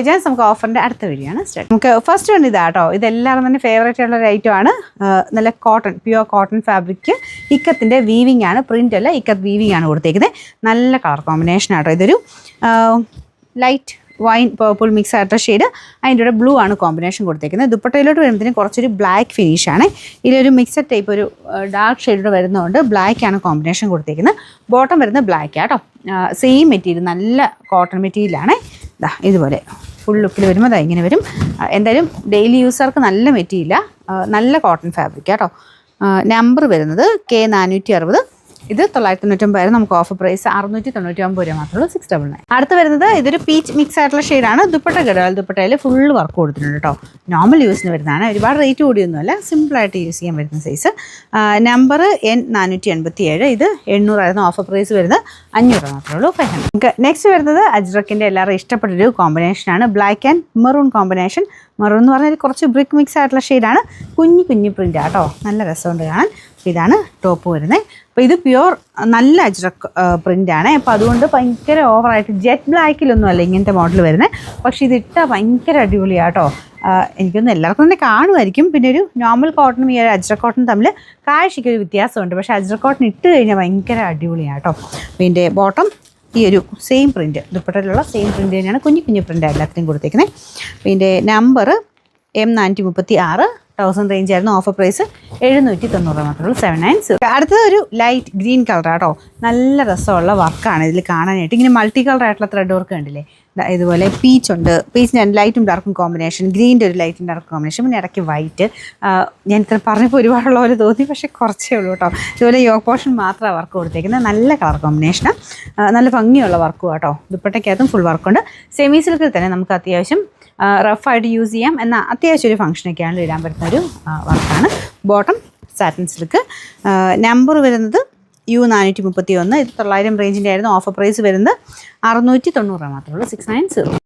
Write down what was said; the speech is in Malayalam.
ജെൻസ് നമുക്ക് ഓഫറിൻ്റെ അടുത്ത വീഡിയോ ആണ് സ്റ്റാർട്ട്. നമുക്ക് ഫസ്റ്റ് വൺ ഇതാട്ടോ. ഇതെല്ലാവരും തന്നെ ഫേവറേറ്റ് ആയിട്ടുള്ള ഒരു ഐറ്റം ആണ്. നല്ല കോട്ടൺ, പ്യുവർ കോട്ടൺ ഫാബ്രിക്, ഇക്കത്തിൻ്റെ വീവിംഗ് ആണ്, പ്രിൻ്റ് അല്ല, ഇക്കത്ത് വീവിംഗ് ആണ് കൊടുത്തേക്കുന്നത്. നല്ല കളർ കോമ്പിനേഷൻ ആട്ടോ. ഇതൊരു ലൈറ്റ് വൈൻ പേർപ്പിൾ മിക്സ് ആയിട്ടുള്ള ഷെയ്ഡ്, അതിൻ്റെ കൂടെ ബ്ലൂ ആണ് കോമ്പിനേഷൻ കൊടുത്തേക്കുന്നത്. ദുപ്പട്ടയിലോട്ട് വരുമ്പോഴത്തേനും കുറച്ചൊരു ബ്ലാക്ക് ഫിനിഷാണ്. ഇതിലൊരു മിക്സഡ് ടൈപ്പ് ഒരു ഡാർക്ക് ഷെയ്ഡ് വരുന്നതുകൊണ്ട് ബ്ലാക്ക് ആണ് കോമ്പിനേഷൻ കൊടുത്തേക്കുന്നത്. ബോട്ടം വരുന്നത് ബ്ലാക്ക് ആട്ടോ. സെയിം മെറ്റീരിയൽ, നല്ല കോട്ടൺ മെറ്റീരിയലാണ്. ഇതുപോലെ ഫുൾ ലുക്കിൽ വരുമ്പോൾ അത് ഇങ്ങനെ വരും. എന്തായാലും ഡെയിലി യൂസർക്ക് നല്ല മെറ്റീരിയലാണ്, നല്ല കോട്ടൺ ഫാബ്രിക് കേട്ടോ. നമ്പർ വരുന്നത് K460. ഇത് 999. നമുക്ക് ഓഫർ പ്രൈസ് 699 രൂപ മാത്രമേ ഉള്ളൂ. 699. അടുത്ത് വരുന്നത് ഇതൊരു പീച്ച് മിക്സ് ആയിട്ടുള്ള ഷെയ്ഡാണ്. ദുപ്പട്ട ഗഡാൽ ദുപ്പട്ടയിൽ ഫുൾ വർക്ക് കൊടുത്തിട്ടുണ്ട് കേട്ടോ. നോർമൽ യൂസിന് വരുന്നതാണ്, ഒരുപാട് റേറ്റ് കൂടിയൊന്നുമല്ല, സിമ്പിളായിട്ട് യൂസ് ചെയ്യാൻ പറ്റുന്ന സൈസ്. Number N487. ഇത് 800 ആയിരുന്നു. ഓഫർ പ്രൈസ് വരുന്നത് 500 മാത്രമേ ഉള്ളൂ. 500. നെക്സ്റ്റ് വരുന്നത് അജ്രക്കിൻ്റെ എല്ലാവരും ഇഷ്ടപ്പെട്ടൊരു കോമ്പിനേഷനാണ്. Black and maroon combination. Maroon എന്ന് പറഞ്ഞാൽ കുറച്ച് ബ്രിക്ക് മിക്സ് ആയിട്ടുള്ള ഷെയ്ഡാണ്. കുഞ്ഞു പ്രിൻ്റ് ആട്ടോ, നല്ല രസമുണ്ട് കാണാൻ. ഇതാണ് ടോപ്പ് വരുന്നത്. അപ്പോൾ ഇത് പ്യുവർ നല്ല അജ്രക്ക് പ്രിൻ്റാണ്. അപ്പോൾ അതുകൊണ്ട് ഭയങ്കര ഓവറായിട്ട് ജെറ്റ് ബ്ലാക്കിലൊന്നും അല്ല ഇങ്ങനത്തെ മോഡൽ വരുന്നത്. പക്ഷേ ഇതിട്ടാൽ ഭയങ്കര അടിപൊളിയാട്ടോ. എനിക്കൊന്നും എല്ലാവർക്കും തന്നെ കാണുമായിരിക്കും. പിന്നെ ഒരു നോർമൽ കോട്ടണും ഈ ഒരു അജ്രക് കോട്ടൺ തമ്മിൽ കാഴ്ചയ്ക്കൊരു വ്യത്യാസമുണ്ട്. പക്ഷേ അജ്രക് കോട്ടൺ ഇട്ട് കഴിഞ്ഞാൽ ഭയങ്കര അടിപൊളിയാട്ടോ. പിന്നെ ബോട്ടം ഈ ഒരു സെയിം പ്രിൻറ്റ്, ദുപ്പട്ടയിലുള്ള സെയിം പ്രിൻറ്റ് തന്നെയാണ്, കുഞ്ഞു പ്രിൻ്റ് എല്ലാത്തിനും കൊടുത്തേക്കുന്നത്. പിന്നെ നമ്പർ M436. 1000 റേഞ്ച് ആയിരുന്നു. ഓഫർ പ്രൈസ് 790 മാത്രമേ ഉള്ളൂ. 790. അടുത്തത് ഒരു ലൈറ്റ് ഗ്രീൻ കളർ ആട്ടോ. നല്ല രസമുള്ള വർക്കാണ് ഇതിൽ കാണാനായിട്ട്. ഇങ്ങനെ മൾട്ടി കളർ ആയിട്ടുള്ള ത്രെഡ് വർക്ക് കണ്ടില്ലേ. ഇതുപോലെ പീച്ച് ഉണ്ട്, പീച്ചിന് ലൈറ്റും ഡാർക്കും കോമ്പിനേഷൻ, ഗ്രീൻ്റെ ഒരു ലൈറ്റും ഡാർക്ക് കോമ്പിനേഷൻ, പിന്നെ ഇടയ്ക്ക് വൈറ്റ്. ഞാൻ ഇത്ര പറഞ്ഞപ്പോൾ ഒരുപാടുള്ള പോലെ തോന്നി, പക്ഷേ കുറച്ചേ ഉള്ളൂ കേട്ടോ. ഇതുപോലെ യോക്ക് പോർഷൻ മാത്രമാണ് വർക്ക് കൊടുത്തേക്കുന്നത്. നല്ല കളർ കോമ്പിനേഷനാണ്, നല്ല ഭംഗിയുള്ള വർക്കും കേട്ടോ. ദുപ്പട്ടയ്ക്കകത്തും ഫുൾ വർക്കുണ്ട്. സെമി സിൽക്കിൽ തന്നെ നമുക്ക് അത്യാവശ്യം റഫായിട്ട് യൂസ് ചെയ്യാം, എന്നാൽ അത്യാവശ്യം ഒരു ഫംഗ്ഷനൊക്കെയാണ് ഇടാൻ പറ്റുന്നൊരു വർക്കാണ്. Bottom satin silk. നമ്പർ വരുന്നത് U431. ഇത് 900 റേഞ്ചിൻ്റെ ആയിരുന്നു. ഓഫർ പ്രൈസ് വരുന്നത് 690 മാത്രമേ ഉള്ളൂ. 690.